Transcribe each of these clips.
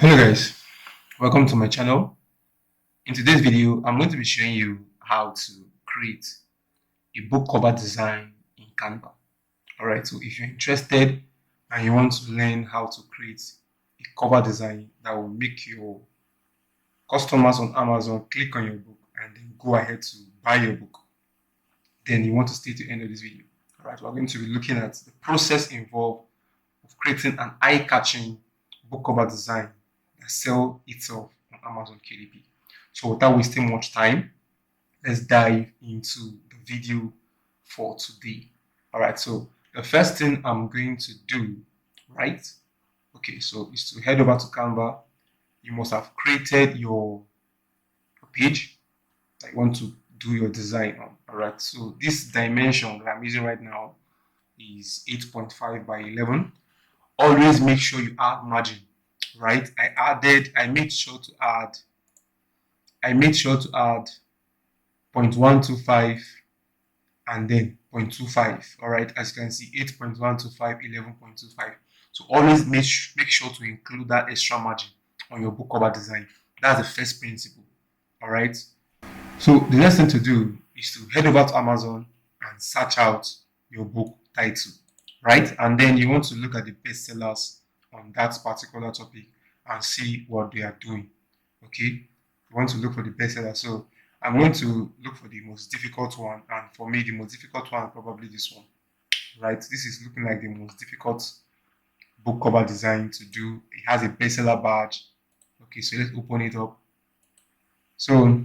Hello guys, welcome to my channel. In today's video, I'm going to be showing you how to create a book cover design in Canva. Alright, so if you're interested and you want to learn how to create a cover design that will make your customers on Amazon click on your book and then go ahead to buy your book, then you want to stay to the end of this video. Alright, we're going to be looking at the process involved of creating an eye-catching book cover design that sell itself on Amazon KDP. So without wasting much time, let's dive into the video for today. All right, so the first thing I'm going to do, right? Okay, so is to head over to Canva. You must have created your page that you want to do your design on. All right, so this dimension that I'm using right now is 8.5 by 11. Always make sure you add margin, right? I made sure to add 0.125 and then 0.25. All right, as you can see, 8.125, 11.25. So always make sure to include that extra margin on your book cover design. That's the first principle. All right. So the next thing to do is to head over to Amazon and search out your book title, right? And then you want to look at the bestsellers on that particular topic and see what they are doing. Okay, you want to look for the bestseller. So I'm going to look for the most difficult one, and for me the most difficult one is probably this one, right? This is looking like the most difficult book cover design to do. It has a bestseller badge. Okay, so let's open it up. So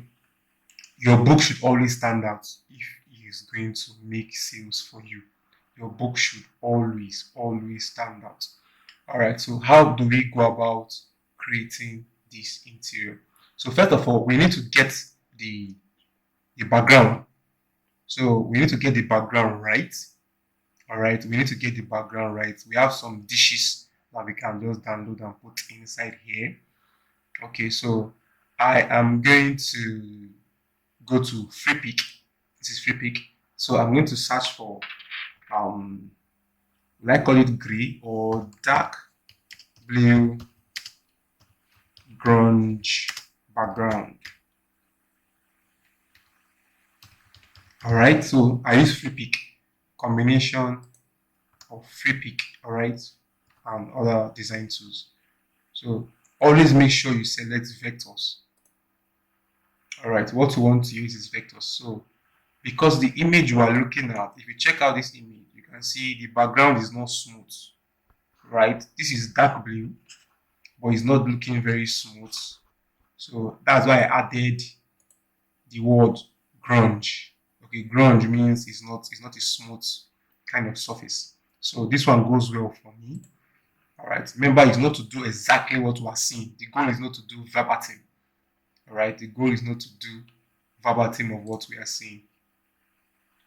your book should always stand out if it is going to make sales for you. Your book should always stand out. All right, so how do we go about creating this interior? So first of all, we need to get the background. So we need to get the background right. All right, we need to get the background right. We have some dishes that we can just download and put inside here. Okay, so I am going to go to Freepik. This is Freepik. So I'm going to search for I call it gray or dark blue grunge background. All right, so I use Freepik, combination of Freepik, all right, and other design tools. So always make sure you select vectors. All right, what you want to use is vectors. So because the image you are looking at, if you check out this image, you can see the background is not smooth, right? This is dark blue, but it's not looking very smooth. So that's why I added the word grunge. Okay, grunge means it's not a smooth kind of surface. So this one goes well for me. All right, remember, it's not to do exactly what we are seeing. The goal is not to do verbatim. All right, the goal is not to do verbatim of what we are seeing.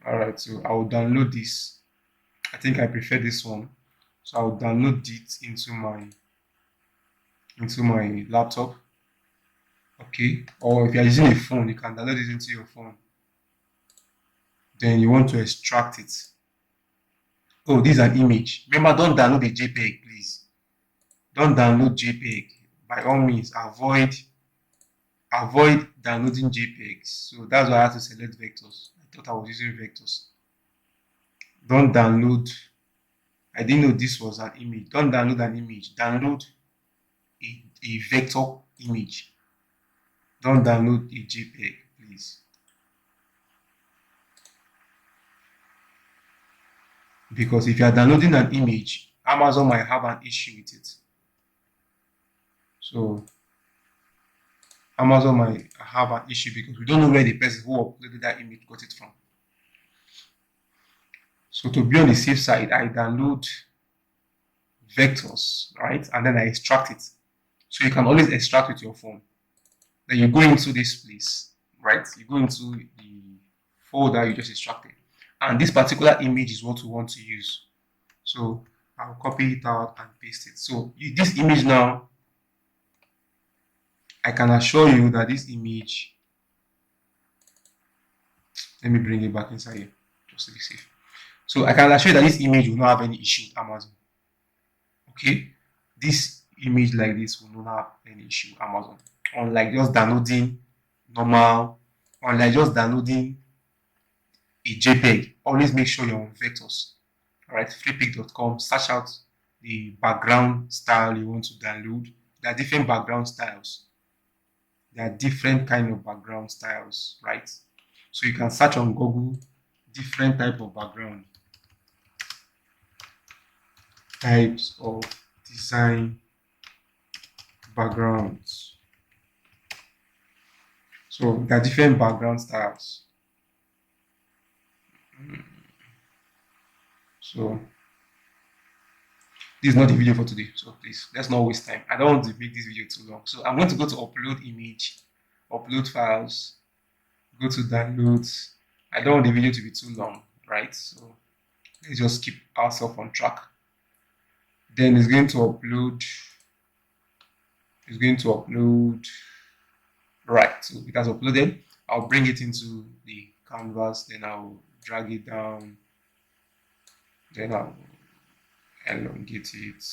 All right, so I will download this. I think I prefer this one, so I will download it into my laptop. Okay, or if you're using a phone, you can download it into your phone. Then you want to extract it. Oh, this is an image. Remember, don't download a JPEG, please. Don't download JPEG. By all means, avoid downloading JPEGs. So that's why I have to select vectors. I thought I was using vectors. Don't download. I didn't know this was an image. Don't download an image. Download a vector image. Don't download a JPEG, please. Because if you are downloading an image, Amazon might have an issue with it. So Amazon might have an issue because we don't know where the person who uploaded that image got it from. So to be on the safe side, I download vectors, right? And then I extract it. So you can always extract with your phone. Then you go into this place, right? You go into the folder you just extracted. And this particular image is what we want to use. So I'll copy it out and paste it. So this image now, I can assure you that this image, let me bring it back inside here just to be safe. So I can assure you that this image will not have any issue with Amazon. Okay, this image like this will not have any issue, Amazon. Unlike just downloading normal, unlike just downloading a JPEG, always make sure you're on vectors. All right, freepik.com, search out the background style you want to download. There are different background styles. There are different kind of background styles, right? So you can search on Google different type of background, types of design backgrounds. So there are different background styles. So this is not the video for today, so please let's not waste time. I don't want to make this video too long, so I'm going to go to upload image, upload files, go to downloads. I don't want the video to be too long, right? So let's just keep ourselves on track. Then it's going to upload. It's going to upload. Right, so it has uploaded. I'll bring it into the canvas, then I'll drag it down, then I'll elongate it.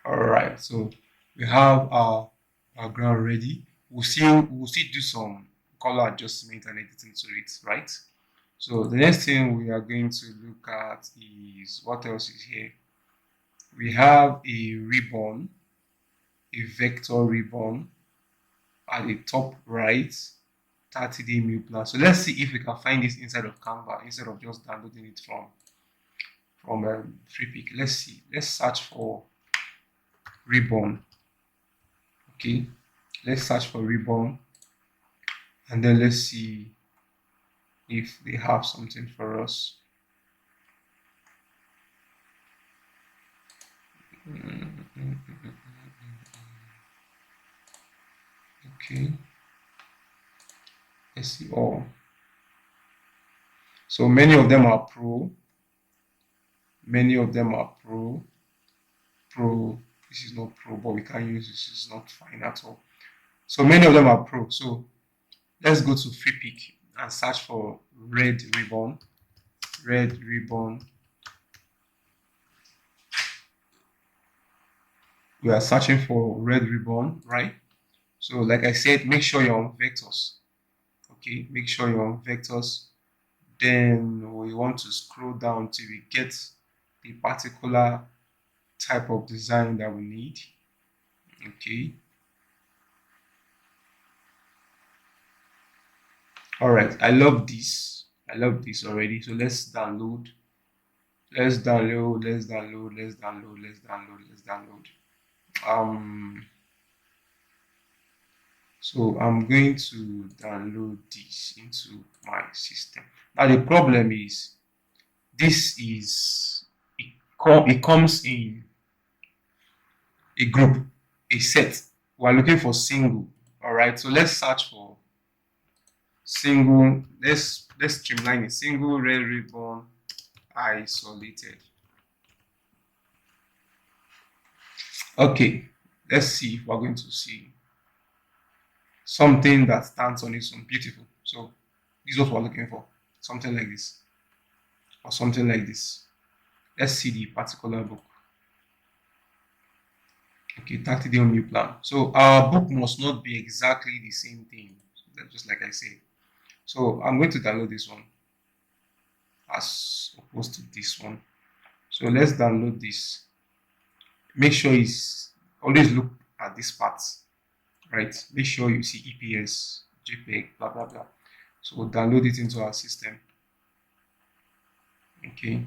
All right, so we have our background ready. We'll still do some color adjustment and editing to it, right? So the next thing we are going to look at is what else is here. We have a ribbon, a vector ribbon at the top right, 30-day meal plan. So let's see if we can find this inside of Canva instead of just downloading it from Freepik. Let's see. Let's search for ribbon. Okay, let's search for ribbon, and then let's see if they have something for us. Okay, let's see all. So many of them are pro. Many of them are pro. This is not pro, but we can use this. Is not fine at all. So many of them are pro. So let's go to Freepik and search for red ribbon. Red ribbon. We are searching for red ribbon, right? So like I said, make sure you're on vectors. Okay, make sure you're on vectors. Then we want to scroll down till we get the particular type of design that we need. Okay. All right, I love this. I love this already. So let's download. Let's download. Let's download. Let's download. Let's download. Let's download. So I'm going to download this into my system. Now the problem is this is it comes in a group, a set. We're looking for single. All right, so let's search for single. Let's streamline it. Single red ribbon isolated. Okay, let's see if we're going to see something that stands on its own. Beautiful. So this is what we're looking for. Something like this or something like this. Let's see the particular book. Okay, 30-day meal plan. So our book must not be exactly the same thing, just like I said. So I'm going to download this one as opposed to this one. So let's download this. Make sure it's always look at this part, right? Make sure you see EPS, JPEG, blah blah blah. So we'll download it into our system. Okay,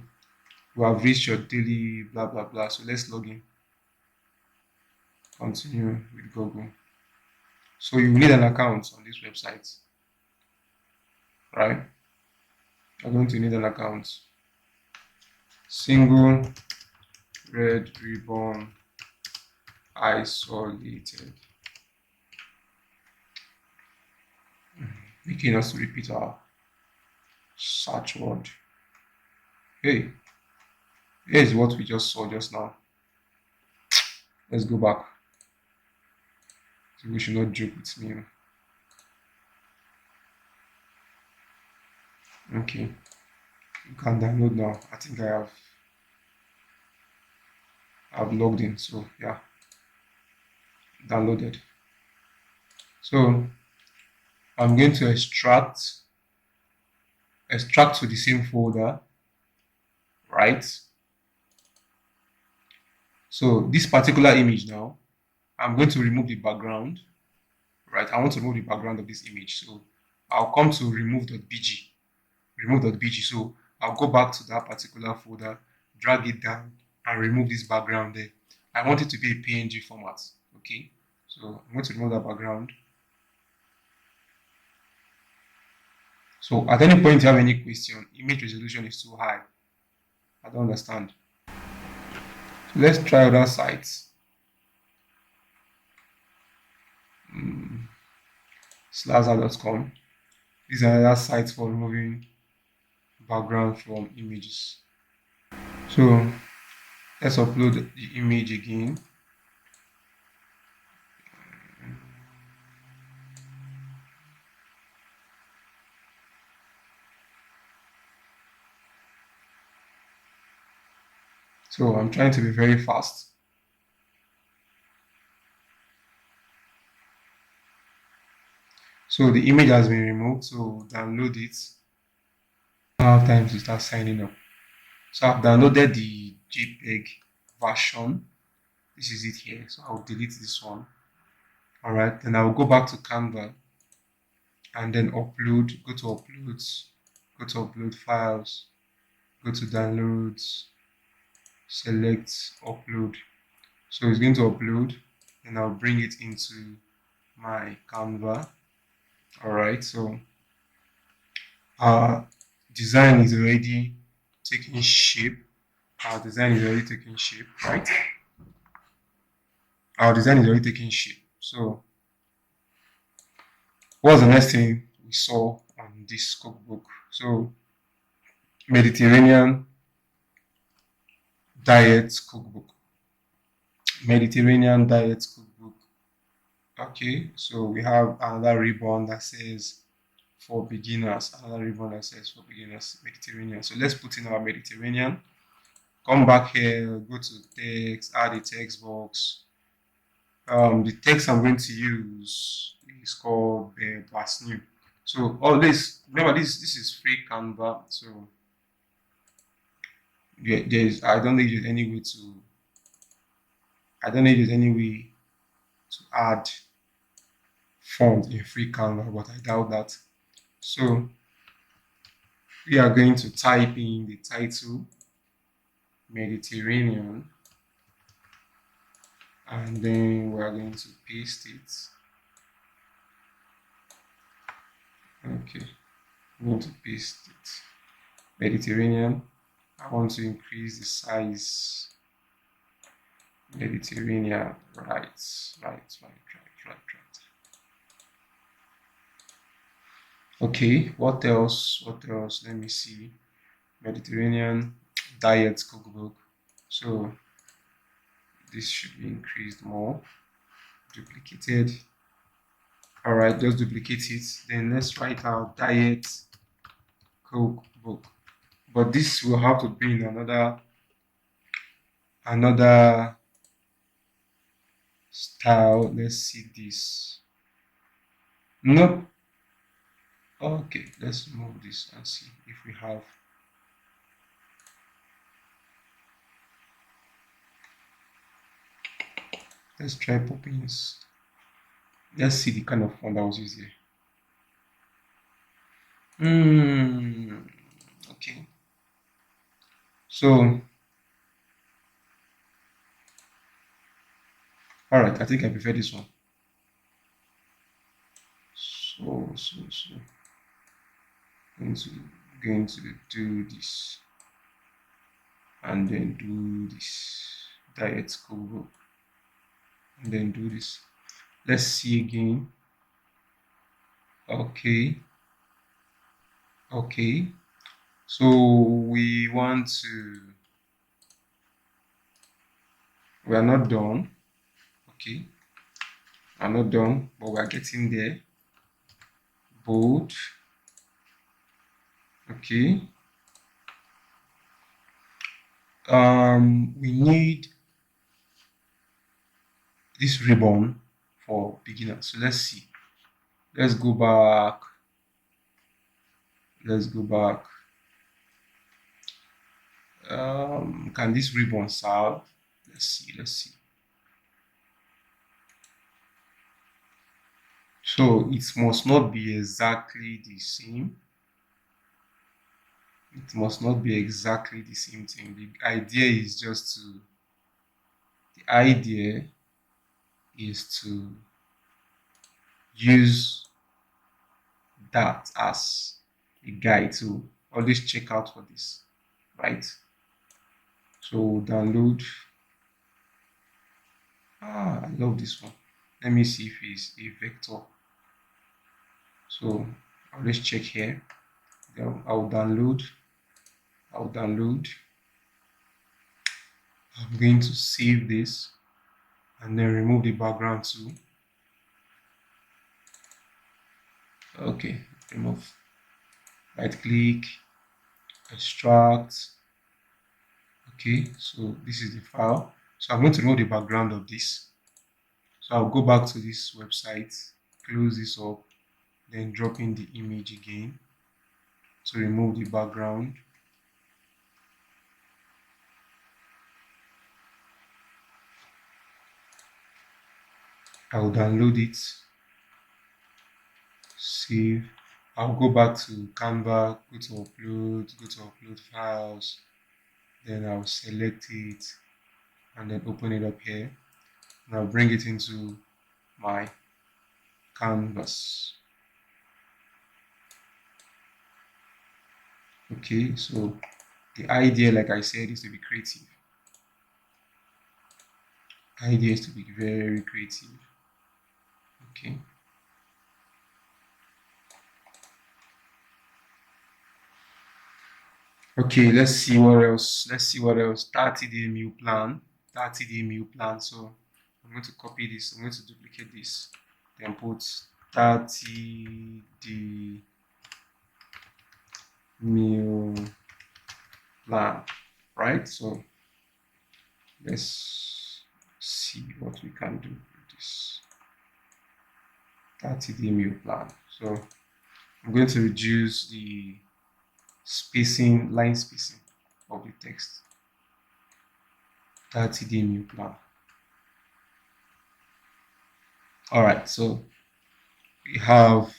we have reached your daily blah blah blah. So let's log in. Continue with Google. So you need an account on this website, right? You're going to need an account. Single red ribbon isolated. Making us repeat our search word. Hey, here's what we just saw just now. Let's go back. So we should not joke with me. Okay, you can download now. I think I've logged in, so yeah. downloaded. So I'm going to extract to the same folder, right? So this particular image now, I'm going to remove the background, right? I want to remove the background of this image. So I'll come to remove.bg. So I'll go back to that particular folder, drag it down, and remove this background there. I want it to be a PNG format, okay? So I'm going to remove that background. So at any point you have any question, image resolution is too high. I don't understand. So let's try other sites. Slaza.com. These are other sites for removing background from images. So let's upload the image again. So I'm trying to be very fast. So the image has been removed, so download it. Now have time to start signing up. So I've downloaded the JPEG version. This is it here. So I'll delete this one. All right, then I'll go back to Canva and then upload, go to uploads, go to upload files, go to downloads, select upload. So it's going to upload and I'll bring it into my Canva. All right, so our design is already taking shape. Right? Our design is already taking shape. So what's the next thing we saw on this cookbook? So Mediterranean diet cookbook. Okay, so we have another ribbon that says for beginners, Mediterranean. So let's put in our Mediterranean. Come back here, go to text, add a text box. The text I'm going to use is called new. So all this, remember this is free Canva. So I don't think there's any way to add font in free Canva, but I doubt that. So we are going to type in the title Mediterranean and then we are going to paste it. Okay, I'm going to paste it. Mediterranean. I want to increase the size. Mediterranean, right. Okay, what else? Let me see. Mediterranean diet cookbook. So this should be increased more. Duplicated. All right, just duplicate it. Then let's write our diet cookbook. But this will have to be in another style. Let's see this. Nope. Okay, let's move this and see if we have. Let's try Poppins. Let's see the kind of font that was used here. Okay. So, all right, I think I prefer this one. So. Going to do this and then do this diet cookbook and then do this. Let's see again. Okay, so we are not done. Okay, I'm not done, but we're getting there. Bold. Okay, we need this ribbon for beginners. So let's see. Let's go back. Can this ribbon serve? Let's see. So it must not be exactly the same. It must not be exactly the same thing. The idea is to use that as a guide to always check out for this, right? So download. I love this one. Let me see if it's a vector. So I'll just check here. Then I'll download. I'm going to save this and then remove the background too. Okay, remove. Right click, extract. Okay, so this is the file. So I'm going to remove the background of this. So I'll go back to this website, close this up, then drop in the image again to remove the background. I'll download it, save. I'll go back to Canva, go to upload files, then I'll select it and then open it up here. And I'll bring it into my canvas. Okay, so the idea, like I said, is to be creative. Idea is to be very creative. Okay. Okay, let's see what else. 30-day meal plan. 30-day meal plan. So I'm going to copy this. I'm going to duplicate this. Then put 30-day meal plan. Right? So let's see what we can do with this 30-day meal plan. So I'm going to reduce the line spacing of the text. 30-day meal plan. All right, so we have,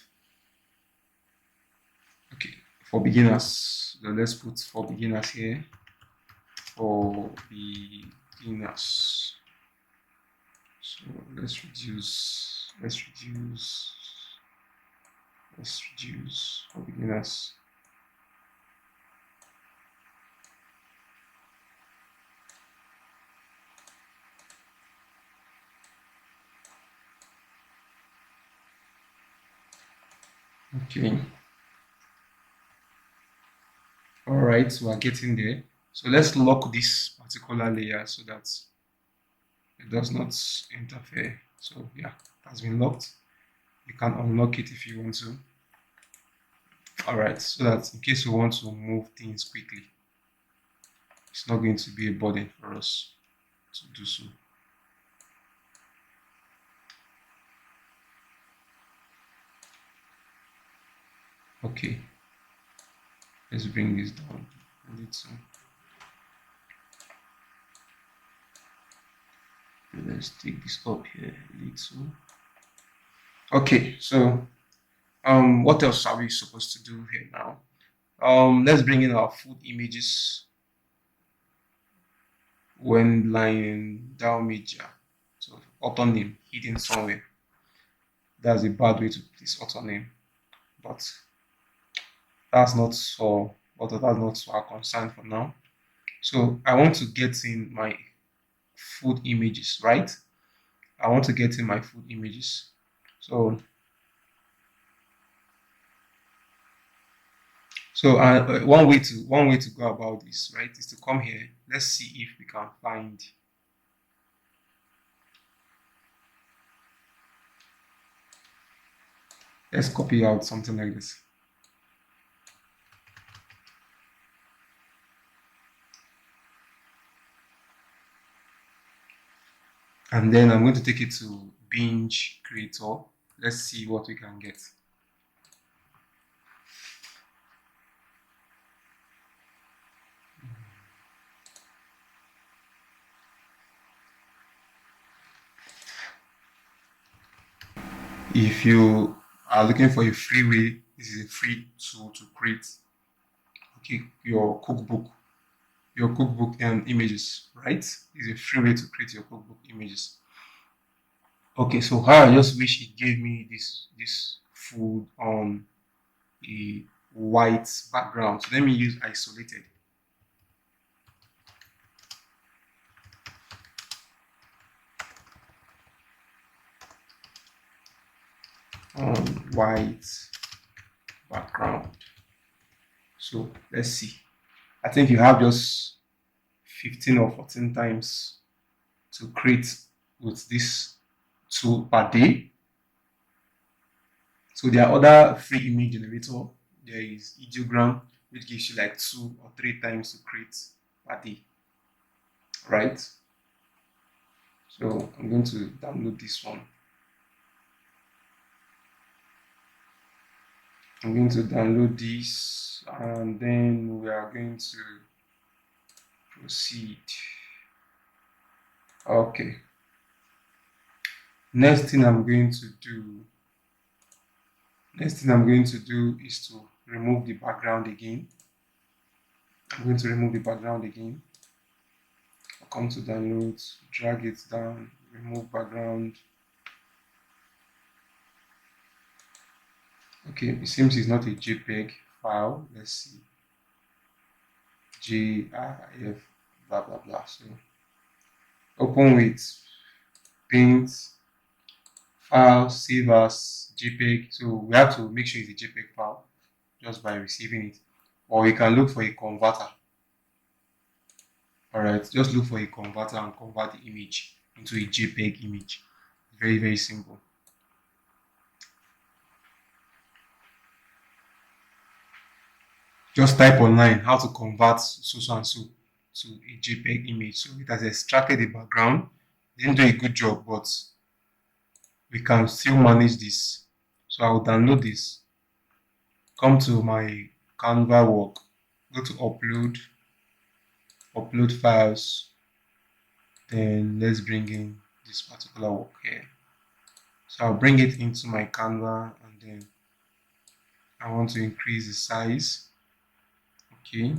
okay, for beginners. So let's put for beginners here. For beginners. So let's reduce for beginners. Okay. All right, so we're getting there. So let's lock this particular layer so that it does not interfere. So yeah, it has been locked. You can unlock it if you want to. All right, so that in case you want to move things quickly, it's not going to be a burden for us to do so. Okay, let's bring this down a little. Let's take this up here a little. Okay, so what else are we supposed to do here now? Let's bring in our food images when line down media. So author name hidden somewhere. That's a bad way to put this author name, but that's not so our concern for now. So I want to get in my food images, right? I want to get in my food images. So one way to go about this, right, is to come here. Let's see if we can find. Let's copy out something like this. And then I'm going to take it to binge creator. Let's see what we can get. If you are looking for a free way, this is a free tool to create your cookbook and images, right? It's a free way to create your cookbook images. Okay, so how I just wish it gave me this food on a white background. So let me use isolated. On white background. So let's see. I think you have just 15 or 14 times to create with this tool per day. So there are other free image generator. There is ideogram, which gives you like 2 or 3 times to create per day, right? So I'm going to download this one. I'm going to download this, and then we are going to proceed. Okay. Next thing I'm going to do is to remove the background again. I'm going to remove the background again. I'll come to downloads, drag it down, remove background. Okay, it seems it's not a JPEG file. Let's see. GIF, blah blah blah. So open with Paint, File, save as JPEG. So we have to make sure it's a JPEG file just by receiving it, or we can look for a converter. All right, just look for a converter and convert the image into a JPEG image. Very, very simple. Just type online how to convert so and so to a JPEG image. So it has extracted the background. Didn't do a good job, but we can still manage this. So I will download this. Come to my Canva work. Go to upload files. Then let's bring in this particular work here. So I'll bring it into my Canva, and then I want to increase the size. Okay.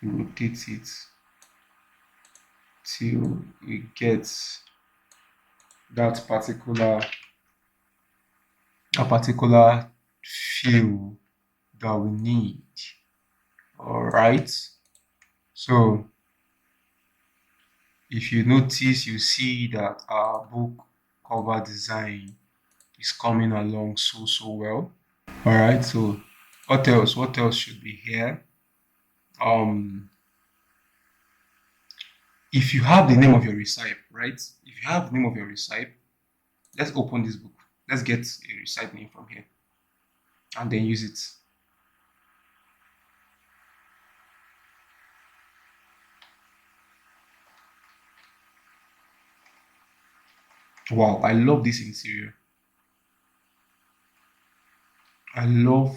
Rotate it till we get that particular feel that we need. All right. So if you notice, you see that our book cover design is coming along so well. All right. So what else should be here? If you have the name of your recipe, right? If you have the name of your recipe, let's open this book. Let's get a recipe name from here and then use it. Wow, I love this interior. I love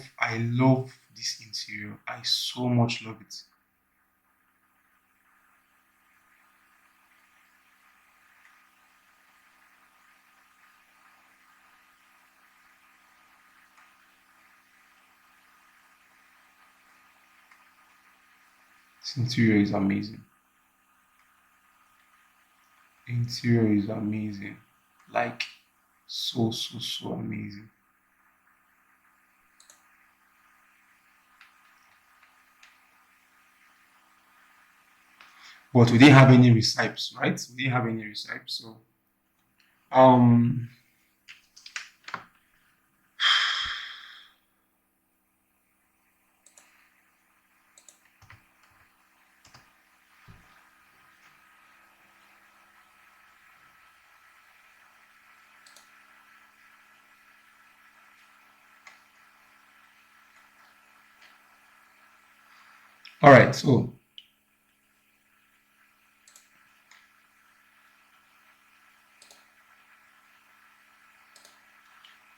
this interior. I so much love it. This interior is amazing. The interior is amazing. Like so amazing. But we didn't have any recipes, right? We didn't have any recipes, so All right, so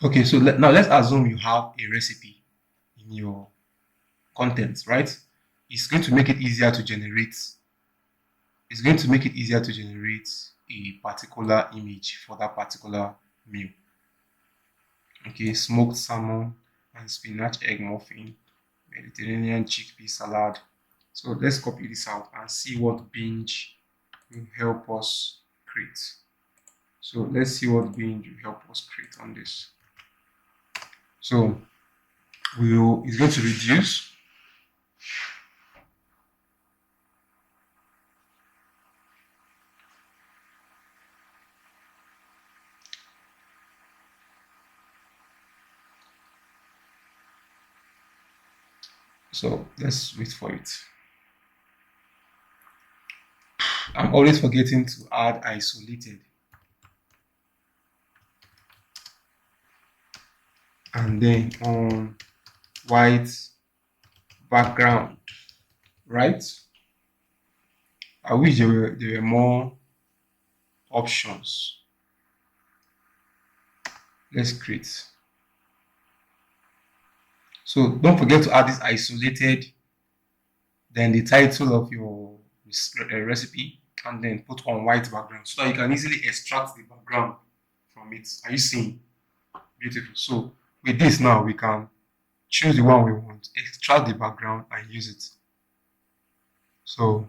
okay, so now let's assume you have a recipe in your content, right? It's going to make it easier to generate. It's going to make it easier to generate a particular image for that particular meal. Okay, smoked salmon and spinach egg muffin, Mediterranean chickpea salad. So let's copy this out and see what binge will help us create. So let's see what binge will help us create on this. So it's going to reduce. So let's wait for it. I'm always forgetting to add isolated. And then on white background, right? I wish there were more options. Let's create. So don't forget to add this isolated, then the title of your recipe, and then put on white background so that you can easily extract the background from it. Are you seeing? Beautiful. So with this now, we can choose the one we want, extract the background and use it. So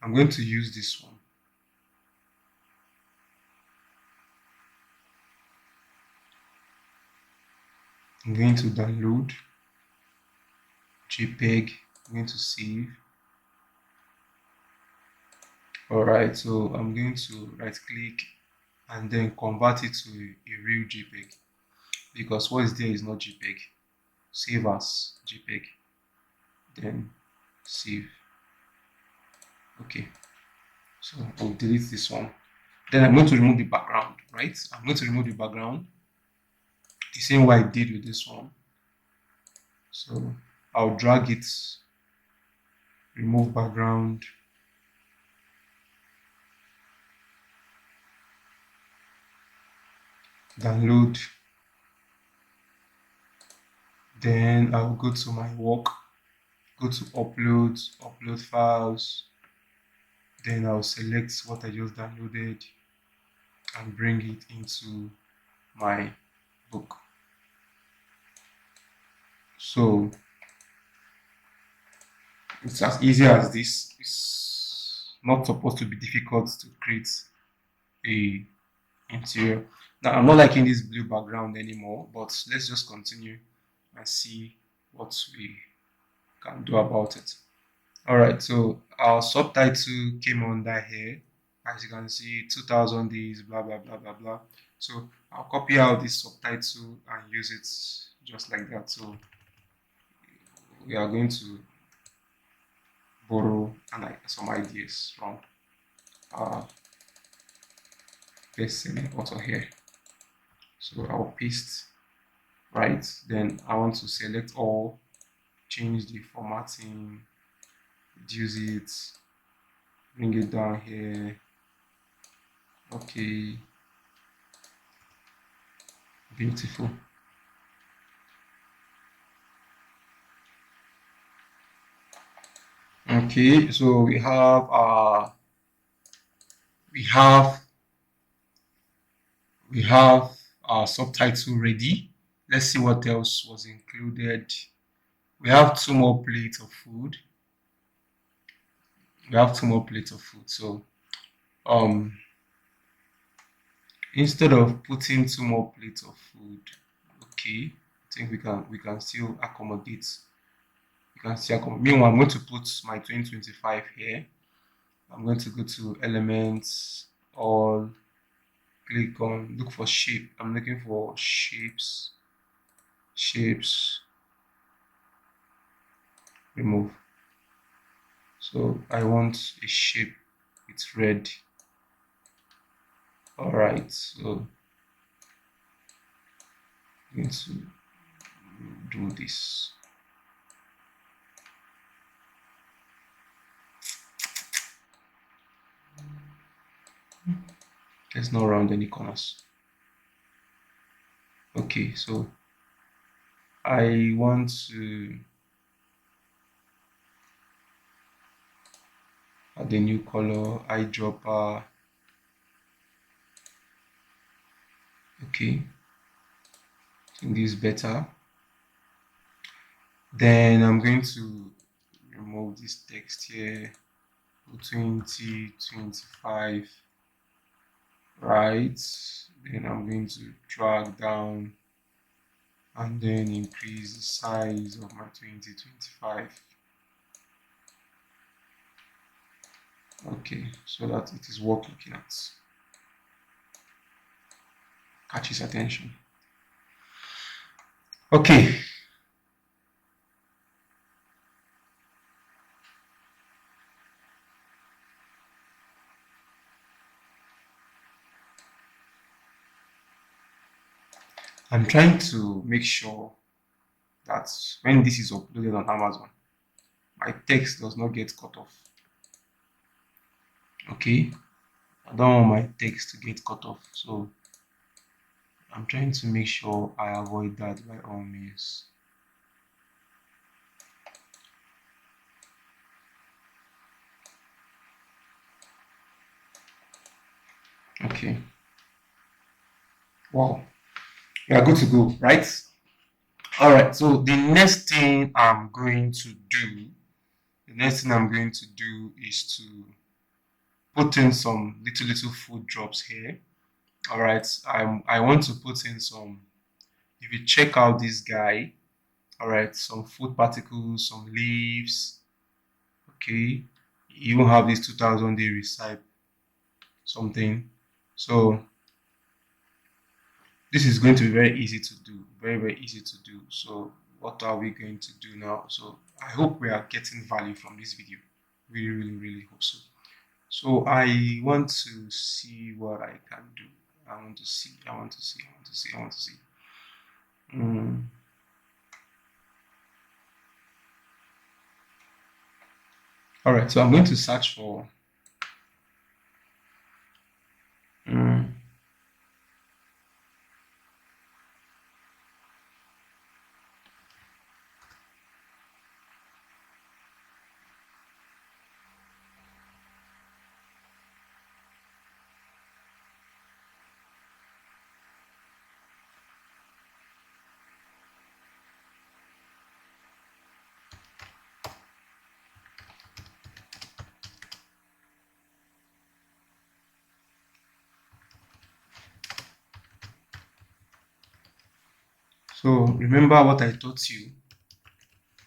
I'm going to use this one. I'm going to download JPEG. I'm going to save. All right, so I'm going to right click and then convert it to a real JPEG because what is there is not JPEG. Save as JPEG, then save. Okay, so I'll delete this one. Then I'm going to remove the background, right? I'm going to remove the background the same way I did with this one. So I'll drag it, remove background, download, then I'll go to my work, go to upload files, then I'll select what I just downloaded and bring it into my book. So it's as easy as this. It's not supposed to be difficult to create a interior. Now I'm not liking this blue background anymore, but let's just continue and see what we can do about it. All right, so our subtitle came under here. As you can see, 2000 days, blah blah blah blah blah. So I'll copy out this subtitle and use it just like that. So we are going to borrow some ideas from our best-selling author here. So I'll paste, right? Then I want to select all, change the formatting, reduce it, bring it down here. Okay, beautiful. Okay, so we have our subtitle ready. Let's see what else was included. We have two more plates of food. So instead of putting two more plates of food, okay, I think we can still accommodate. Meanwhile, I'm going to put my 2025 here. I'm going to go to elements, all, click on, look for shape. I'm looking for shapes, remove. So I want a shape with red. All right, so I'm going to do this. Let's not round any corners. Okay, so I want to add a new color, eyedropper. Okay, I think this is better. Then I'm going to remove this text here, 2025, right? Then I'm going to drag down and then increase the size of my 2025. Okay, so that it is worth looking at, catches attention. Okay, I'm trying to make sure that when this is uploaded on Amazon, my text does not get cut off. Okay, I don't want my text to get cut off, so I'm trying to make sure I avoid that by all means. Okay, wow, we are good to go, right? All right, so the next thing I'm going to do, is to put in some little food drops here. All right, I want to put in some. If you check out this guy, all right, some food particles, some leaves. Okay, you even have this 2000 day recipe something. So this is going to be very easy to do, very easy to do. So what are we going to do now? So I hope we are getting value from this video. Really hope so. So I want to see what I can do. I want to see. Mm. All right, so I'm going to search for So remember what I taught you.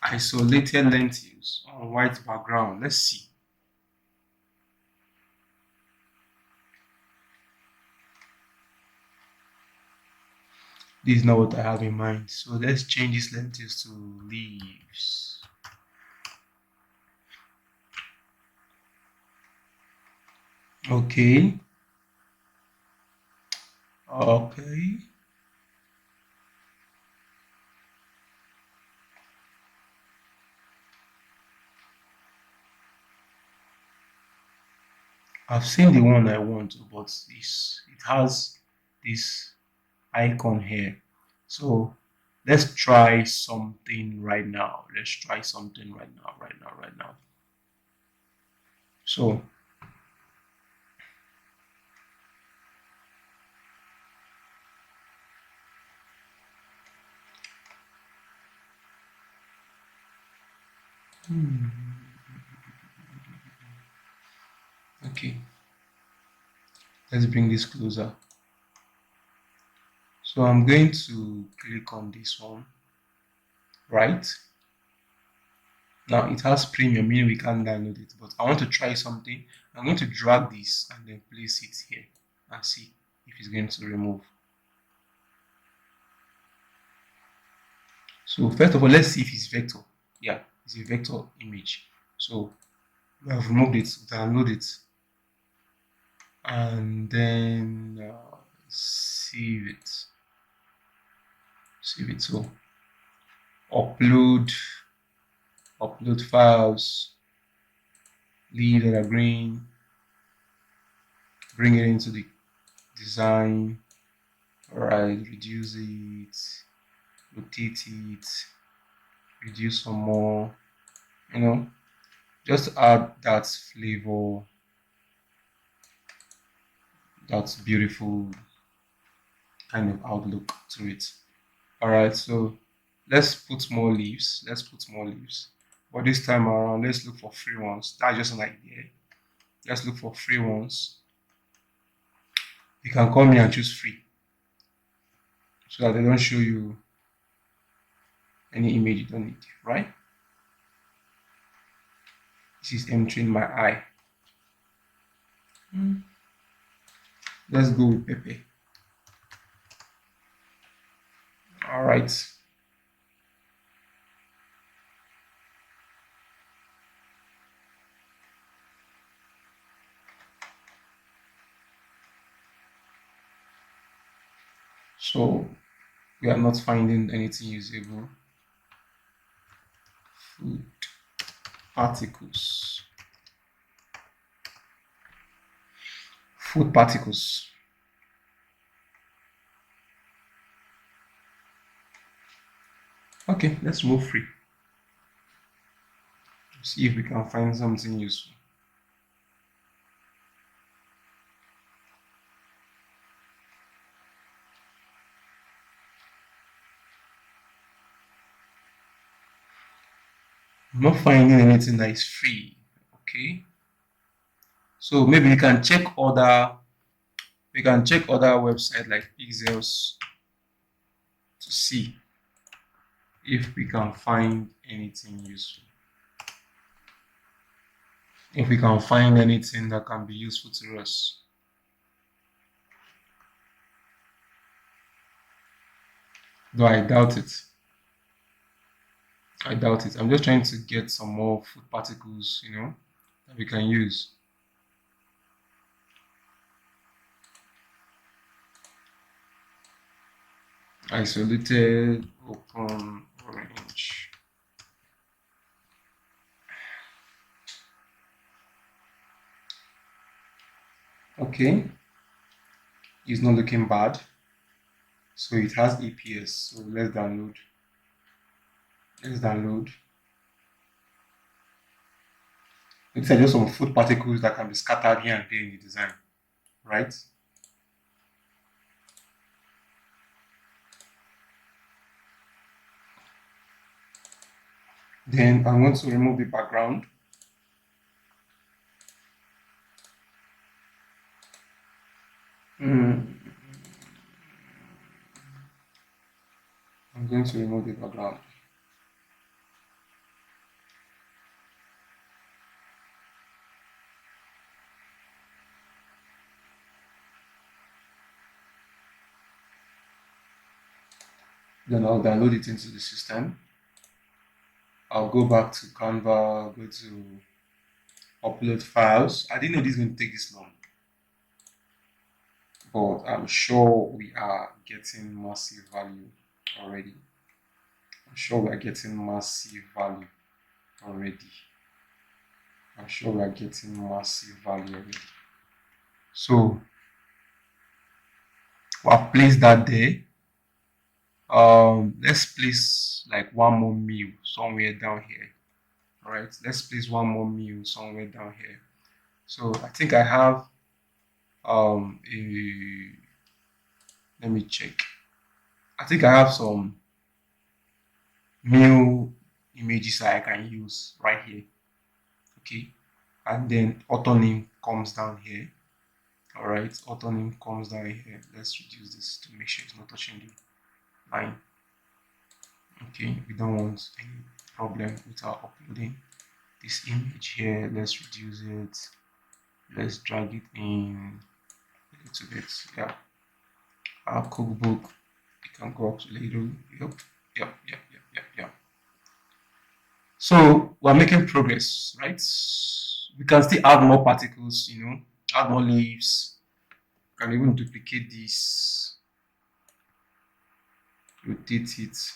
Isolated lentils on white background. Let's see. This is not what I have in mind. So let's change these lentils to leaves. Okay. Okay. I've seen the one I want, but it has this icon here. So let's try something right now. Right now. So okay, let's bring this closer. So I'm going to click on this one, right? Now it has premium, meaning we can't download it, but I want to try something. I'm going to drag this and then place it here and see if it's going to remove. So first of all, let's see if it's vector. Yeah, it's a vector image. So we have removed it, download it, and then save it. So upload files, leave that are green, bring it into the design. All right, reduce it, rotate it, reduce some more, just add that flavor, that beautiful kind of outlook to it. All right, so let's put more leaves. But this time around, let's look for free ones. That's just an idea. Let's look for free ones. You can come here and choose free so that they don't show you any image you don't need, right? This is entering my eye. Let's go with Pepe. All right. So we are not finding anything usable. Food particles. Food particles. Okay, let's move free. See if we can find something useful. I'm not finding anything that is free. Okay. So maybe we can check other websites like Pixels to see if we can find anything useful. If we can find anything that can be useful to us. Though I doubt it. I'm just trying to get some more food particles, that we can use. Isolated, open, orange. Okay, it's not looking bad. So it has APS. So let's download. These are just some food particles that can be scattered here and there in the design, right? Then I want to remove the background. I'm going to remove the background. Then I'll download it into the system. I'll go back to Canva, go to upload files. I didn't know this was going to take this long, but I'm sure we are getting massive value already. So I've placed that there. Let's place like one more meal somewhere down here. All right, let's place one more meal somewhere down here. So I think I have let me check. I think I have some meal images that I can use right here. Okay, and then author name comes down here. All right, author name comes down here. Let's reduce this to make sure it's not touching the line. Okay, we don't want any problem with our uploading this image here. Let's reduce it. Let's drag it in a little bit. Yeah, our cookbook, it can go up a little. Yep. So we're making progress, right? We can still add more particles, add more leaves. We can even duplicate this, rotate it.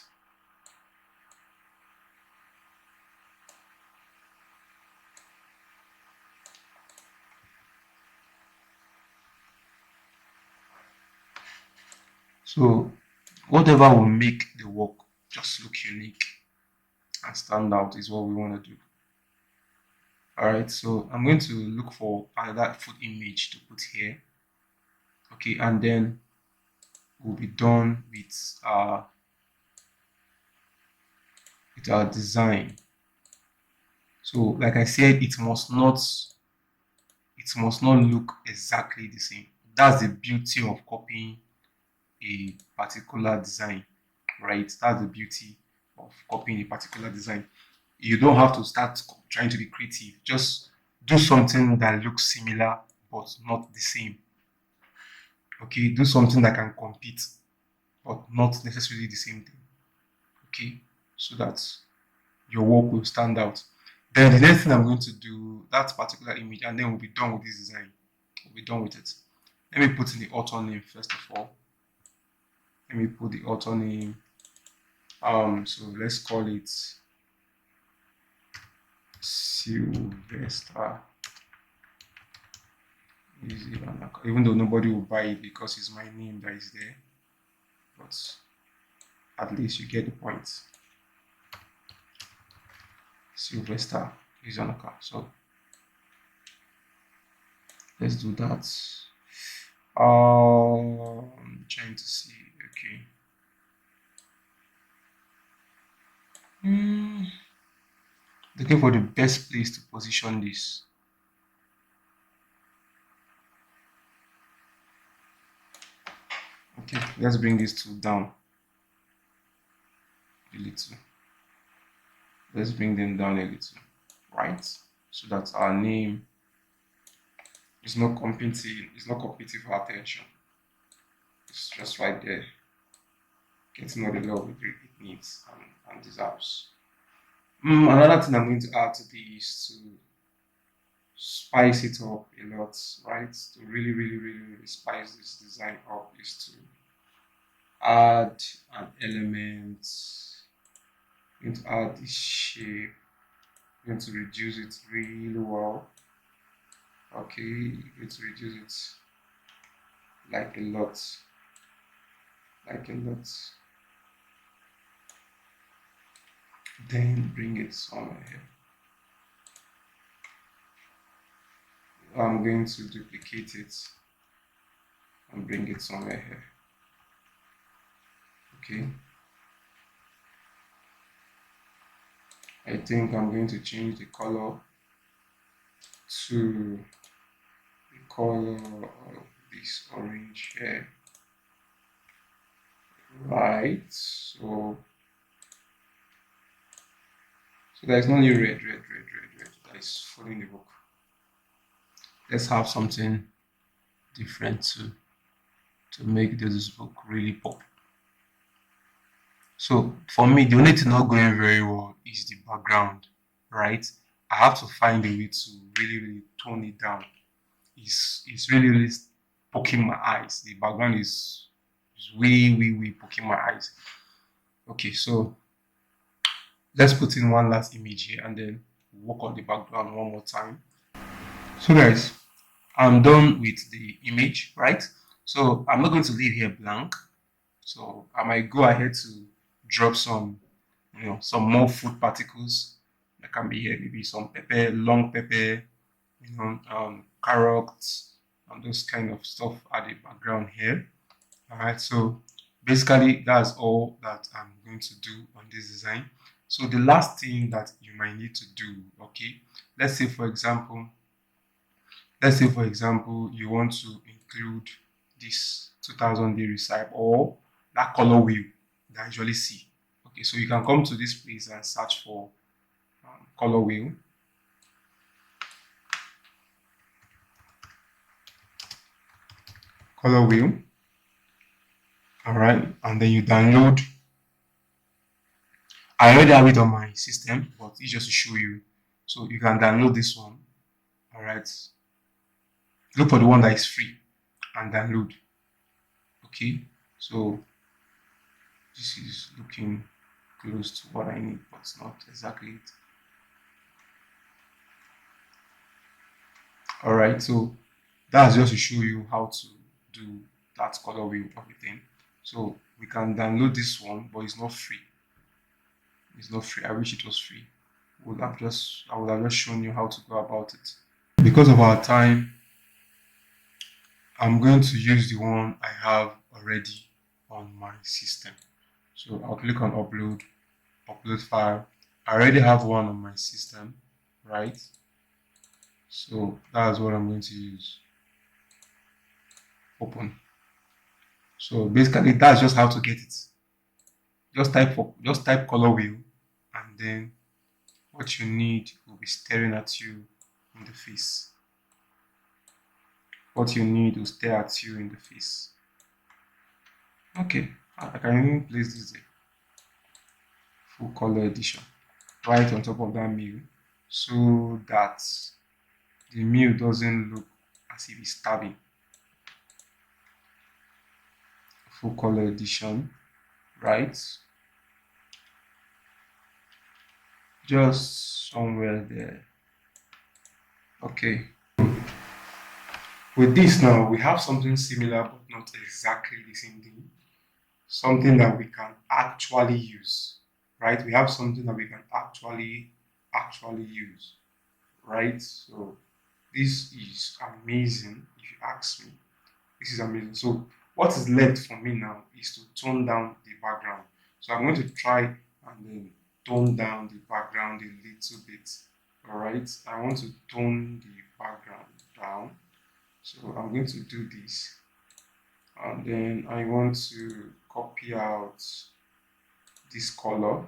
So whatever will make the work just look unique and stand out is what we want to do. All right, so I'm going to look for another food image to put here. Okay, and then we'll be done with our design. So like I said, it must not look exactly the same. That's the beauty of copying a particular design, right? That's the beauty of copying a particular design. You don't have to start trying to be creative. Just do something that looks similar but not the same. Okay, do something that can compete but not necessarily the same thing. Okay, so that your work will stand out. Then the next thing I'm going to do that particular image, and then we'll be done with this design. We'll be done with it. Let me put in the author name first of all. Let me put the author name. So let's call it Sylvester. Even though nobody will buy it because it's my name that is there, but at least you get the point. Sylvester is on a car, so let's do that. I'm trying to see. Okay. Looking for the best place to position this. Okay, let's bring these two down a little. Let's bring them down a little, right? So that our name is not competing. It's not competing for attention. It's just right there, getting all the love it needs and deserves. Another thing I'm going to add to this to spice it up a lot, right? To really, really, really, really spice this design up is to add an element. I'm going to add this shape. I'm going to reduce it really well. Okay, I'm going to reduce it like a lot. Then bring it somewhere here. I'm going to duplicate it and bring it somewhere here. Okay. I think I'm going to change the color to the color of this orange here. Right. So there's no new red that is following the book. Let's have something different to make this book really pop. So for me, the only thing not going very well is the background, right? I have to find a way to really, really tone it down. It's really, really poking my eyes. The background is way, way, way poking my eyes. Okay, so let's put in one last image here and then work on the background one more time. So guys, I'm done with the image, right? So I'm not going to leave here blank. So I might go ahead to drop some, some more food particles that can be here. Maybe some pepper, long pepper, carrots, and those kind of stuff at the background here. All right. So basically, that's all that I'm going to do on this design. So the last thing that you might need to do, okay, let's say for example, you want to include this 2000 day recipe or that color wheel that I usually see. Okay, so you can come to this place and search for color wheel. Color wheel. All right, and then you download. I already have it on my system, but it's just to show you. So you can download this one. All right. Look for the one that is free and download. Okay, so this is looking close to what I need, but it's not exactly it. All right, so that's just to show you how to do that color wheel of the thing. So we can download this one, but it's not free. It's not free. I wish it was free. I would have just shown you how to go about it. Because of our time, I'm going to use the one I have already on my system. So I'll click on upload file. I already have one on my system, right? So that's what I'm going to use. Open. So basically that's just how to get it. Just type color wheel, and then what you need will be staring at you in the face. What you need will stare at you in the face. Okay, I can even place this there. Full color edition right on top of that meal, so that the meal doesn't look as if it's stabbing. Full color edition, right? Just somewhere there. Okay. With this now, we have something similar but not exactly the same thing. Something that we can actually use, right? We have something that we can actually use, right? So this is amazing. If you ask me, this is amazing. So what is left for me now is to tone down the background. So I'm going to try and then tone down the background a little bit. All right, I want to tone the background down. So I'm going to do this, and then I want to copy out this color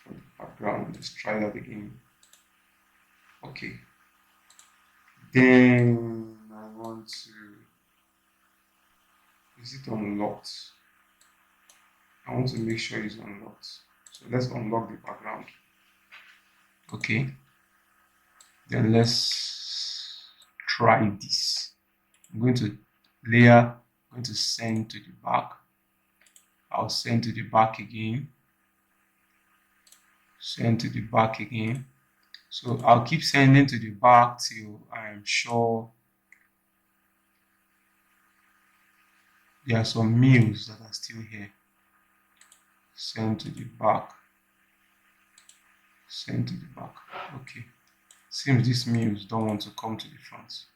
for the background. Let's try that again. Okay, then I want to, is it unlocked? I want to make sure it's unlocked. So let's unlock the background. Okay, then let's try this. I'm going to layer, I'm going to send to the back. I'll send to the back again. Send to the back again. So I'll keep sending to the back till I'm sure there are some meals that are still here. Send to the back. Send to the back. Okay. Seems these meals don't want to come to the front.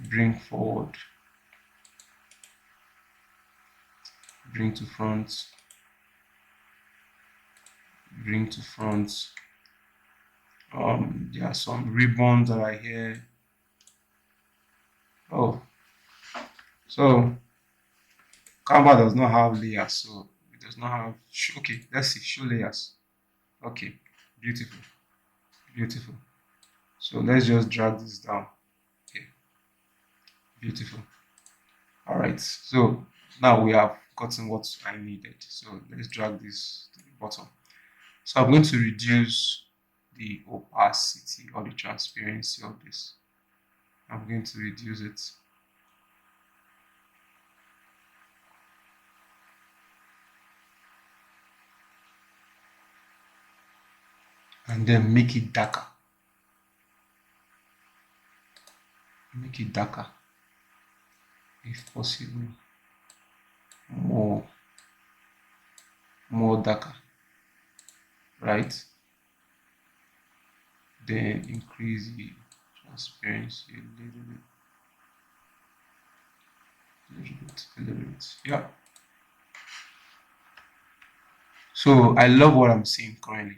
Bring forward. Bring to front. Bring to front. There are some ribbons that are here. Oh, so Canva does not have layers, so it does not have. Okay, let's see. Show layers. Okay, beautiful, beautiful. So let's just drag this down. Okay, beautiful. All right. So now we have gotten what I needed. So let's drag this to the bottom. So I'm going to reduce the opacity or the transparency of this. I'm going to reduce it. And then make it darker. Make it darker. If possible. More darker. Right? Then increase the transparency a little bit. Yeah. So I love what I'm seeing currently.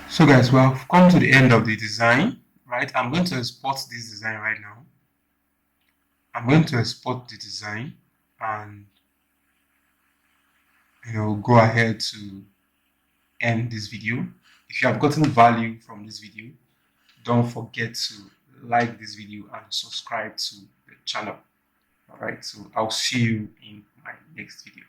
So guys, we have come to the end of the design, right? I'm going to export this design right now. I'm going to export the design and go ahead to end this video. If you have gotten value from this video, don't forget to like this video and subscribe to the channel. All right, so I'll see you in my next video.